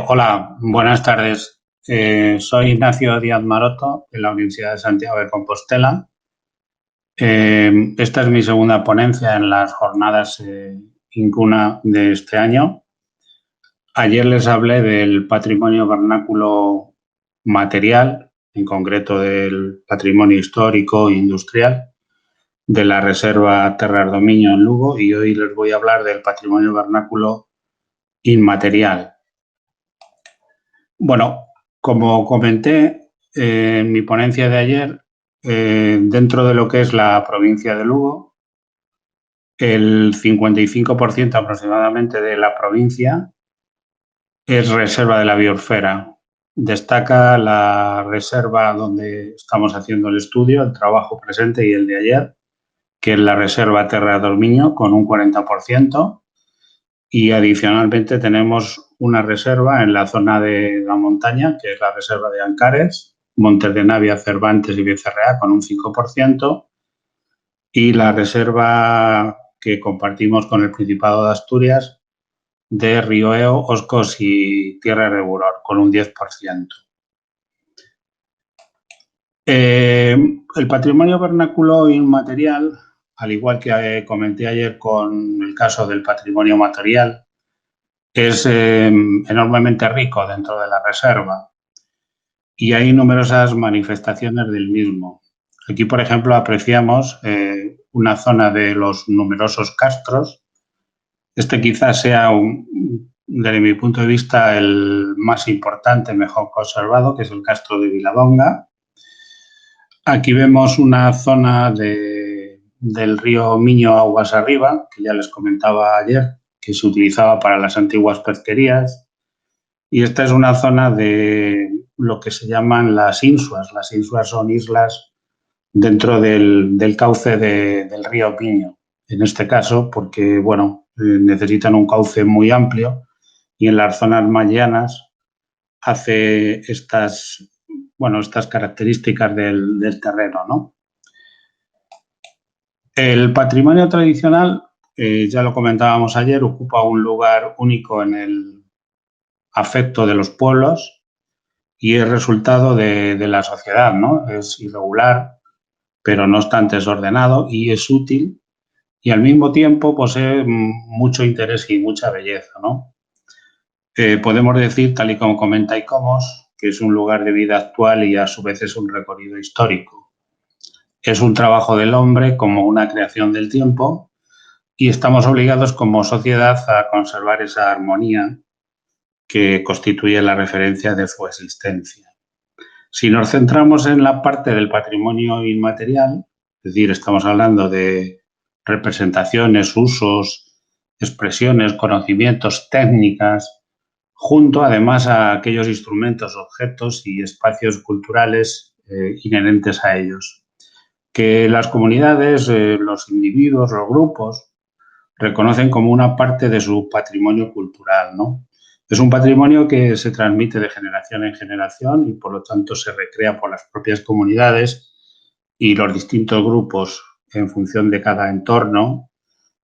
Hola, buenas tardes. Soy Ignacio Díaz Maroto, de la Universidad de Santiago de Compostela. Esta es mi segunda ponencia en las jornadas INCUNA de este año. Ayer les hablé del patrimonio vernáculo material, en concreto del patrimonio histórico e industrial de la Reserva Terras do Miño en Lugo, y hoy les voy a hablar del patrimonio vernáculo inmaterial. Bueno, como comenté en mi ponencia de ayer, dentro de lo que es la provincia de Lugo, el 55% aproximadamente de la provincia es reserva de la biosfera. Destaca la reserva donde estamos haciendo el estudio, el trabajo presente y el de ayer, que es la Reserva Terras do Miño, con un 40%. Y adicionalmente tenemos una reserva en la zona de la montaña, que es la reserva de Ancares, Montes de Navia, Cervantes y Becerreá, con un 5%, y la reserva que compartimos con el Principado de Asturias de Rioeo, Oscos y Tierra de Buror, con un 10%. El patrimonio vernáculo inmaterial, al igual que comenté ayer con el caso del patrimonio material, es enormemente rico dentro de la reserva y hay numerosas manifestaciones del mismo. Aquí, por ejemplo, apreciamos una zona de los numerosos castros. Este quizás sea, desde mi punto de vista, el más importante, mejor conservado, que es el castro de Viladonga. Aquí vemos una zona del río Miño aguas arriba, que ya les comentaba ayer, que se utilizaba para las antiguas pesquerías. Y esta es una zona de lo que se llaman las insuas. Las insuas son islas dentro del cauce del río Miño, en este caso, porque bueno, necesitan un cauce muy amplio y en las zonas más llanas hace estas características del terreno, ¿no? El patrimonio tradicional, ya lo comentábamos ayer, ocupa un lugar único en el afecto de los pueblos y es resultado de la sociedad, ¿no? Es irregular, pero no obstante es ordenado y es útil y al mismo tiempo posee mucho interés y mucha belleza, ¿no? Podemos decir, tal y como comenta ICOMOS, que es un lugar de vida actual y a su vez es un recorrido histórico. Es un trabajo del hombre como una creación del tiempo y estamos obligados como sociedad a conservar esa armonía que constituye la referencia de su existencia. Si nos centramos en la parte del patrimonio inmaterial, es decir, estamos hablando de representaciones, usos, expresiones, conocimientos, técnicas, junto además a aquellos instrumentos, objetos y espacios culturales inherentes a ellos, que las comunidades, los individuos, los grupos, reconocen como una parte de su patrimonio cultural, ¿no? Es un patrimonio que se transmite de generación en generación y, por lo tanto, se recrea por las propias comunidades y los distintos grupos en función de cada entorno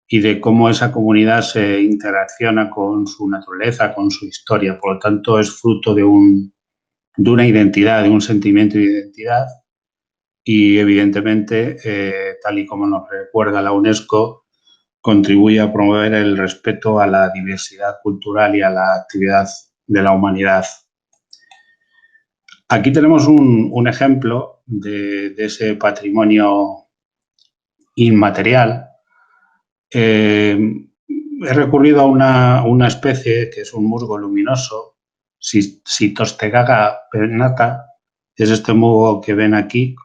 y de cómo esa comunidad se interacciona con su naturaleza, con su historia. Por lo tanto, es fruto de una identidad, de un sentimiento de identidad y, evidentemente, tal y como nos recuerda la UNESCO, contribuye a promover el respeto a la diversidad cultural y a la actividad de la humanidad. Aquí tenemos un ejemplo de ese patrimonio inmaterial. He recurrido a una especie que es un musgo luminoso, Cytostegaga pennata, es este musgo que ven aquí.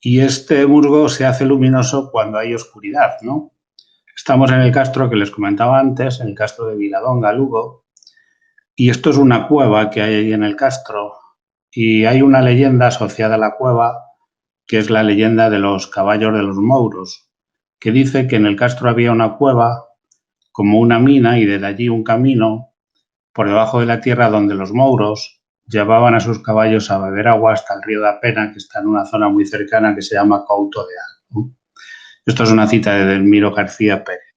Y este musgo se hace luminoso cuando hay oscuridad, ¿no? Estamos en el castro que les comentaba antes, en el castro de Viladonga, Lugo, y esto es una cueva que hay ahí en el castro y hay una leyenda asociada a la cueva que es la leyenda de los caballos de los mouros, que dice que en el castro había una cueva como una mina y desde allí un camino por debajo de la tierra donde los mouros llevaban a sus caballos a beber agua hasta el río da Pena, que está en una zona muy cercana que se llama Couto de Al, ¿no? Esto es una cita de Delmiro García Pérez.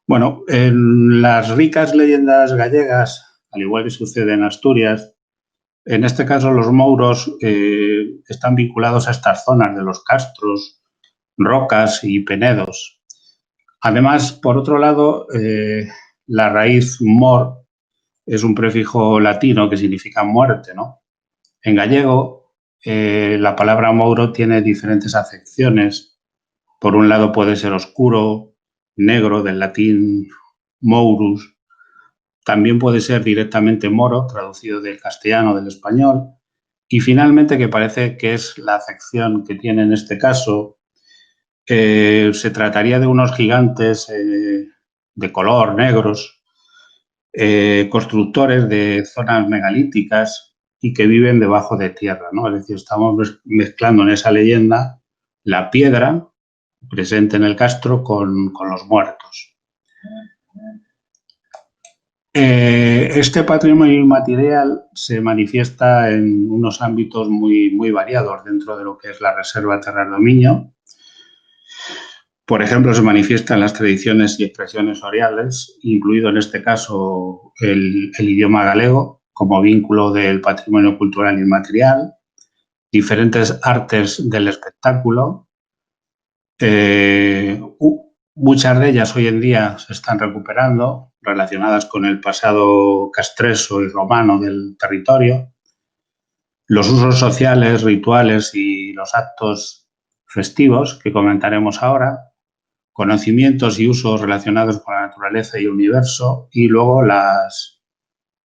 Bueno, en las ricas leyendas gallegas al igual que sucede en Asturias, en este caso los mouros están vinculados a estas zonas de los castros, rocas y penedos. Además, por otro lado, la raíz mor es un prefijo latino que significa muerte, ¿no? En gallego, la palabra mouro tiene diferentes acepciones. Por un lado puede ser oscuro, negro, del latín mourus. También puede ser directamente moro, traducido del castellano del español. Y finalmente, que parece que es la acepción que tiene en este caso, se trataría de unos gigantes de color negros, constructores de zonas megalíticas y que viven debajo de tierra, ¿no? Es decir, estamos mezclando en esa leyenda la piedra presente en el castro con los muertos. Este patrimonio inmaterial se manifiesta en unos ámbitos muy variados dentro de lo que es la Reserva Terras do Miño. Por ejemplo, se manifiesta en las tradiciones y expresiones orales, incluido en este caso el idioma galego como vínculo del patrimonio cultural inmaterial, diferentes artes del espectáculo. Muchas de ellas hoy en día se están recuperando, relacionadas con el pasado castreso y romano del territorio. Los usos sociales, rituales y los actos festivos que comentaremos ahora, conocimientos y usos relacionados con la naturaleza y el universo, y luego la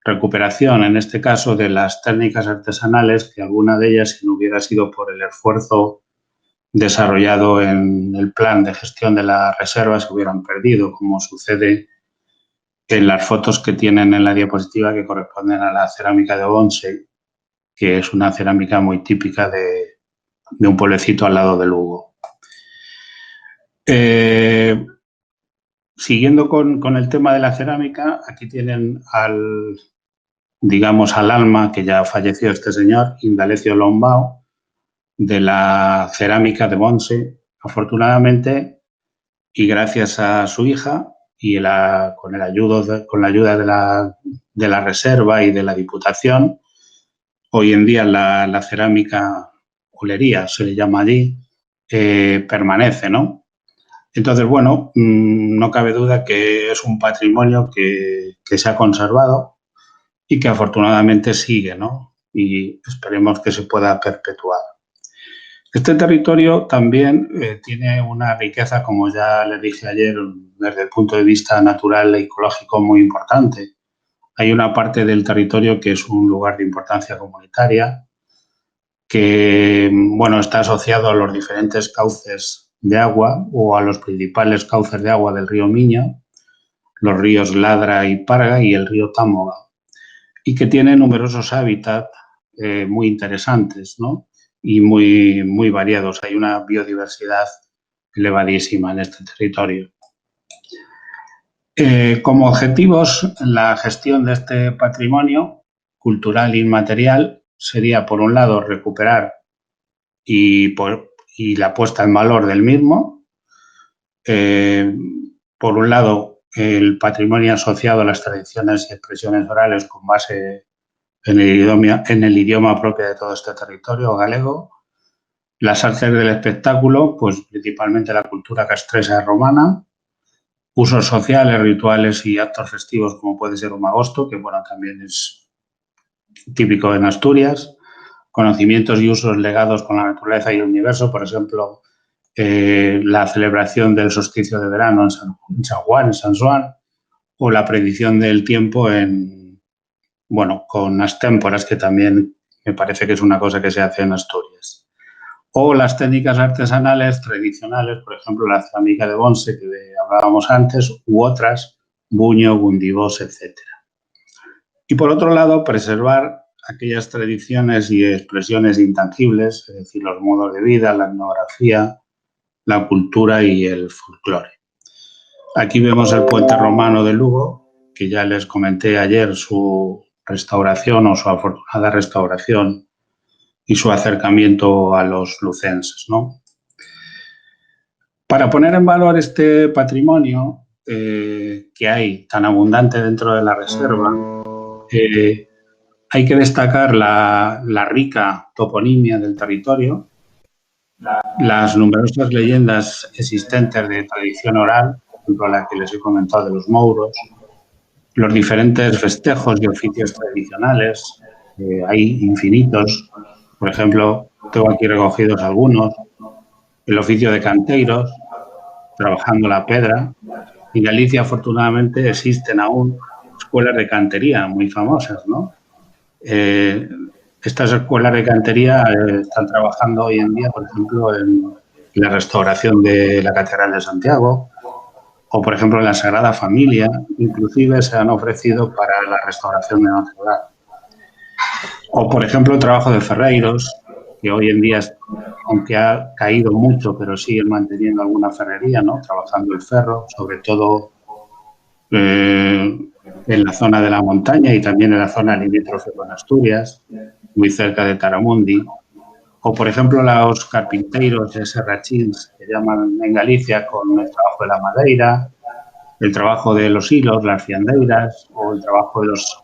recuperación, en este caso, de las técnicas artesanales, que alguna de ellas, si no hubiera sido por el esfuerzo desarrollado en el plan de gestión de la reserva, se hubieran perdido, como sucede en las fotos que tienen en la diapositiva que corresponden a la cerámica de Bonse, que es una cerámica muy típica de un pueblecito al lado de Lugo. Siguiendo con el tema de la cerámica, aquí tienen al alma, que ya falleció este señor, Indalecio Lombao, de la cerámica de Bonse. Afortunadamente, y gracias a su hija y con la ayuda de la reserva y de la Diputación, hoy en día la cerámica olería, se le llama allí, permanece, ¿no? Entonces, bueno, no cabe duda que es un patrimonio que se ha conservado y que afortunadamente sigue, ¿no? Y esperemos que se pueda perpetuar. Este territorio también tiene una riqueza, como ya les dije ayer, desde el punto de vista natural e ecológico muy importante. Hay una parte del territorio que es un lugar de importancia comunitaria, que bueno, está asociado a los diferentes cauces de agua o a los principales cauces de agua del río Miño, los ríos Ladra y Parga y el río Támoga, y que tiene numerosos hábitats muy interesantes, ¿no? Y muy variados. Hay una biodiversidad elevadísima en este territorio. Como objetivos, la gestión de este patrimonio cultural inmaterial sería, por un lado, recuperar y la puesta en valor del mismo. Por un lado, el patrimonio asociado a las tradiciones y expresiones orales con base en el idioma propio de todo este territorio galego. Las artes del espectáculo, pues principalmente la cultura castresa romana. Usos sociales, rituales y actos festivos como puede ser un agosto, que bueno, también es típico en Asturias. Conocimientos y usos legados con la naturaleza y el universo, por ejemplo, la celebración del solsticio de verano en San Juan, en San Xoán, o la predicción del tiempo con las témporas, que también me parece que es una cosa que se hace en Asturias. O las técnicas artesanales tradicionales, por ejemplo, la cerámica de Bonse, que hablábamos antes, u otras, Buño, Gundibós, etc. Y por otro lado, preservar aquellas tradiciones y expresiones intangibles, es decir, los modos de vida, la etnografía, la cultura y el folclore. Aquí vemos el puente romano de Lugo, que ya les comenté ayer su restauración o su afortunada restauración y su acercamiento a los lucenses, ¿no? Para poner en valor este patrimonio que hay tan abundante dentro de la reserva, Hay que destacar la rica toponimia del territorio, las numerosas leyendas existentes de tradición oral, por ejemplo, la que les he comentado de los mouros, los diferentes festejos y oficios tradicionales, hay infinitos. Por ejemplo, tengo aquí recogidos algunos. El oficio de canteiros, trabajando la pedra. En Galicia, afortunadamente, existen aún escuelas de cantería muy famosas, ¿no? Estas escuelas de cantería están trabajando hoy en día, por ejemplo, en la restauración de la Catedral de Santiago o, por ejemplo, en la Sagrada Familia. Inclusive se han ofrecido para la restauración de Notre Dame. O, por ejemplo, el trabajo de ferreiros, que hoy en día, aunque ha caído mucho, pero siguen manteniendo alguna ferrería, ¿no? Trabajando el ferro, sobre todo en la zona de la montaña y también en la zona limítrofe con Asturias, muy cerca de Taramundi. O, por ejemplo, los carpinteiros de serrachins, que llaman en Galicia, con el trabajo de la madeira, el trabajo de los hilos, las fiandeiras, o el trabajo de los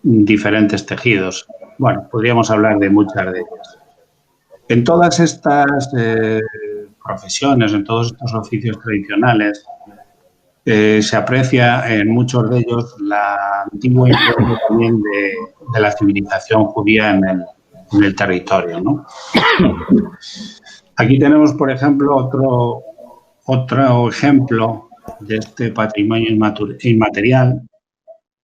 diferentes tejidos. Bueno, podríamos hablar de muchas de ellas. En todas estas profesiones, en todos estos oficios tradicionales, se aprecia en muchos de ellos la antigua influencia también de la civilización judía en el territorio, ¿no? Aquí tenemos, por ejemplo, otro ejemplo de este patrimonio inmaterial.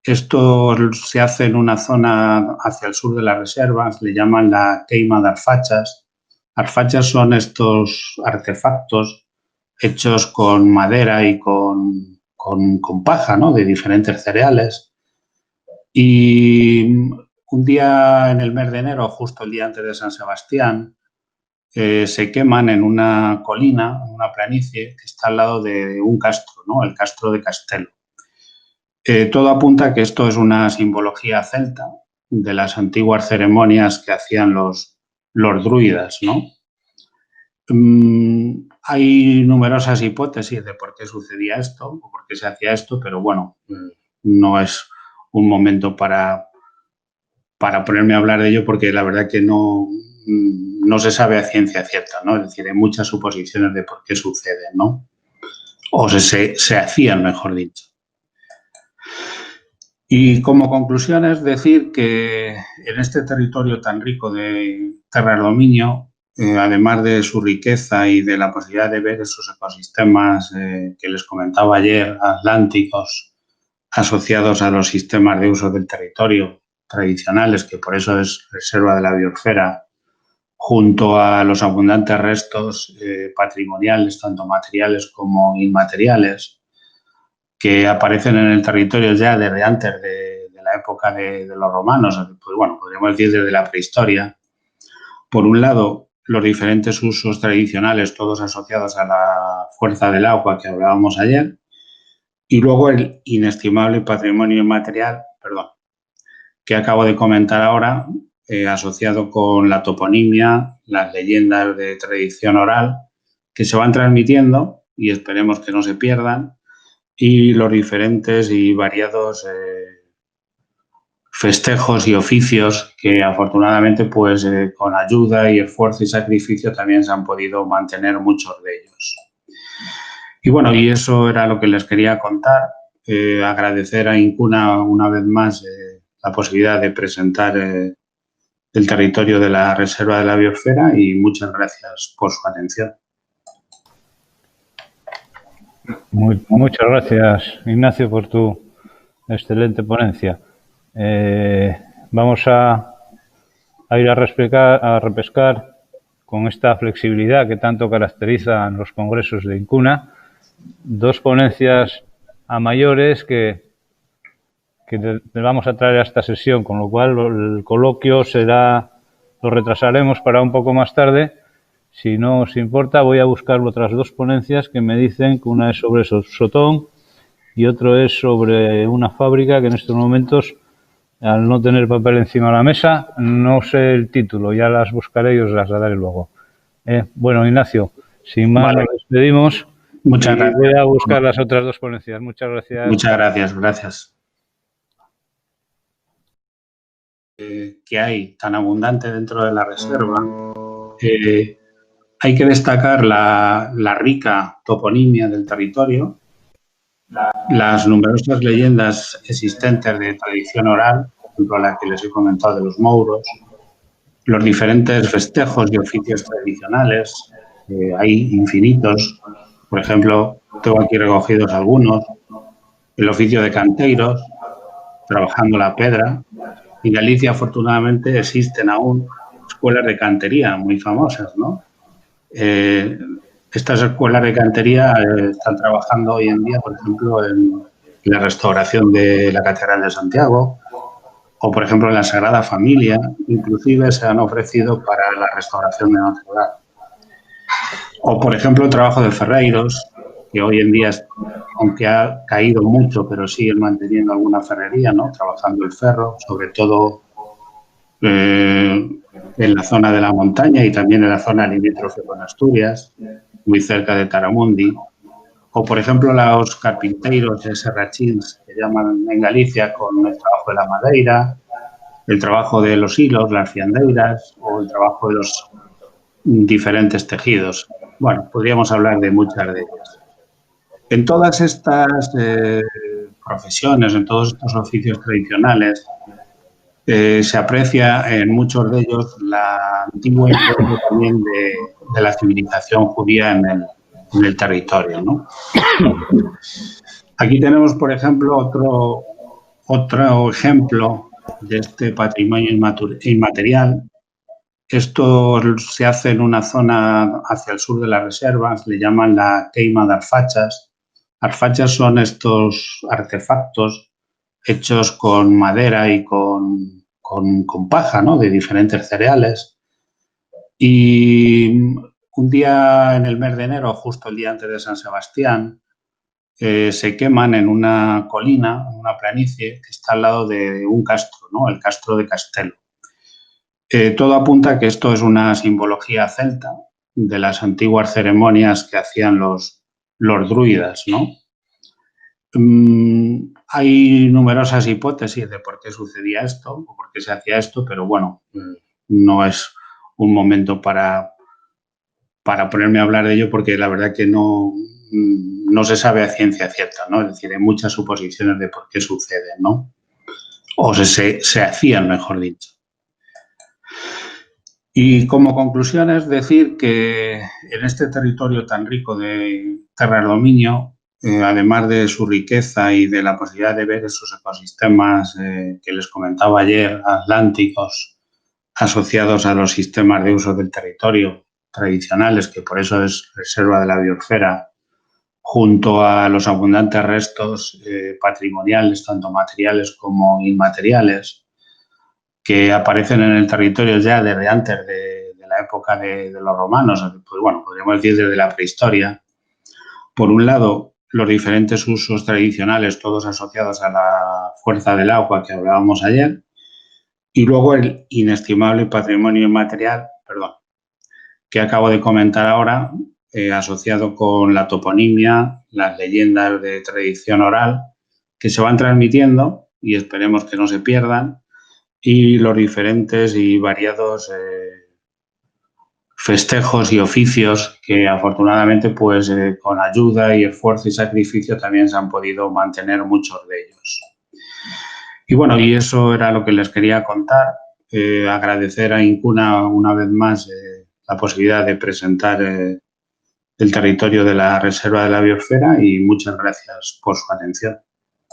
Esto se hace en una zona hacia el sur de las reservas, le llaman la queima de arfachas. Arfachas son estos artefactos hechos con madera y con paja, ¿no? De diferentes cereales. Y un día en el mes de enero, justo el día antes de San Sebastián, se queman en una colina, una planicie que está al lado de un castro, ¿no? El castro de Castelo. Todo apunta a que esto es una simbología celta de las antiguas ceremonias que hacían los druidas, ¿no? Hay numerosas hipótesis de por qué sucedía esto o por qué se hacía esto, pero bueno, no es un momento para ponerme a hablar de ello porque la verdad que no se sabe a ciencia cierta, ¿no? Es decir, hay muchas suposiciones de por qué sucede, ¿no? O se hacían, mejor dicho. Y como conclusión es decir que en este territorio tan rico de terra dominio, además de su riqueza y de la posibilidad de ver esos ecosistemas que les comentaba ayer, atlánticos, asociados a los sistemas de uso del territorio tradicionales, que por eso es reserva de la biosfera, junto a los abundantes restos patrimoniales, tanto materiales como inmateriales, que aparecen en el territorio ya desde antes de la época de los romanos, pues bueno, podríamos decir desde la prehistoria. Por un lado, los diferentes usos tradicionales, todos asociados a la fuerza del agua que hablábamos ayer, y luego el inestimable patrimonio inmaterial, que acabo de comentar ahora, asociado con la toponimia, las leyendas de tradición oral, que se van transmitiendo y esperemos que no se pierdan, y los diferentes y variados festejos y oficios que afortunadamente pues con ayuda y esfuerzo y sacrificio también se han podido mantener muchos de ellos. Y bueno, y eso era lo que les quería contar. Agradecer a Incuna una vez más la posibilidad de presentar el territorio de la Reserva de la Biosfera y muchas gracias por su atención. Muchas gracias, Ignacio, por tu excelente ponencia. Vamos a ir a repescar con esta flexibilidad que tanto caracteriza los congresos de Incuna, dos ponencias a mayores que le vamos a traer a esta sesión, con lo cual el coloquio lo retrasaremos para un poco más tarde. Si no os importa, voy a buscar otras dos ponencias que me dicen que una es sobre Sotón y otro es sobre una fábrica que en estos momentos, al no tener papel encima de la mesa, no sé el título, ya las buscaré y os las daré luego. Bueno, Ignacio, sin más nos despedimos. Muchas gracias. Voy a buscar las otras dos ponencias. Muchas gracias. Muchas gracias, gracias. que hay tan abundante dentro de la reserva, hay que destacar la rica toponimia del territorio, las numerosas leyendas existentes de tradición oral, por ejemplo la que les he comentado de los mouros, los diferentes festejos y oficios tradicionales, hay infinitos. Por ejemplo, tengo aquí recogidos algunos, el oficio de canteiros, trabajando la pedra. En Galicia, afortunadamente, existen aún escuelas de cantería muy famosas, ¿no? Estas escuelas de cantería están trabajando hoy en día, por ejemplo, en la restauración de la Catedral de Santiago o, por ejemplo, en la Sagrada Familia. Inclusive se han ofrecido para la restauración de Notre Dame. O, por ejemplo, el trabajo de ferreiros, que hoy en día, aunque ha caído mucho, pero siguen manteniendo alguna ferrería, ¿no? Trabajando el ferro, sobre todo en la zona de la montaña y también en la zona limítrofe con Asturias, muy cerca de Taramundi. O, por ejemplo, los carpinteiros de serrachins, que llaman en Galicia, con el trabajo de la madeira, el trabajo de los hilos, las fiandeiras, o el trabajo de los diferentes tejidos. Bueno, podríamos hablar de muchas de ellas. En todas estas profesiones, en todos estos oficios tradicionales, se aprecia en muchos de ellos la antigua influencia también de la civilización judía en el territorio, ¿no? Aquí tenemos, por ejemplo, otro ejemplo de este patrimonio inmaterial. Esto se hace en una zona hacia el sur de la reserva, le llaman la queima de arfachas. Arfachas son estos artefactos hechos con madera y con paja, ¿no? De diferentes cereales. Y un día en el mes de enero, justo el día antes de San Sebastián, se queman en una colina, en una planicie que está al lado de un castro, ¿no? El castro de Castelo. Todo apunta a que esto es una simbología celta de las antiguas ceremonias que hacían los druidas, ¿no? Hay numerosas hipótesis de por qué sucedía esto o por qué se hacía esto, pero bueno, no es un momento para ponerme a hablar de ello porque la verdad que no se sabe a ciencia cierta, ¿no? Es decir, hay muchas suposiciones de por qué sucede, ¿no? O se hacían, mejor dicho. Y como conclusión es decir que en este territorio tan rico de terra dominio, además de su riqueza y de la posibilidad de ver esos ecosistemas que les comentaba ayer, atlánticos, asociados a los sistemas de uso del territorio tradicionales, que por eso es reserva de la biosfera, junto a los abundantes restos patrimoniales, tanto materiales como inmateriales, que aparecen en el territorio ya desde antes de la época de los romanos, pues bueno, podríamos decir desde la prehistoria. Por un lado, los diferentes usos tradicionales, todos asociados a la fuerza del agua que hablábamos ayer, y luego el inestimable patrimonio inmaterial, que acabo de comentar ahora, asociado con la toponimia, las leyendas de tradición oral, que se van transmitiendo y esperemos que no se pierdan, y los diferentes y variados festejos y oficios que afortunadamente pues con ayuda y esfuerzo y sacrificio también se han podido mantener muchos de ellos. Y bueno, y eso era lo que les quería contar. Agradecer a Incuna una vez más la posibilidad de presentar el territorio de la Reserva de la Biosfera y muchas gracias por su atención.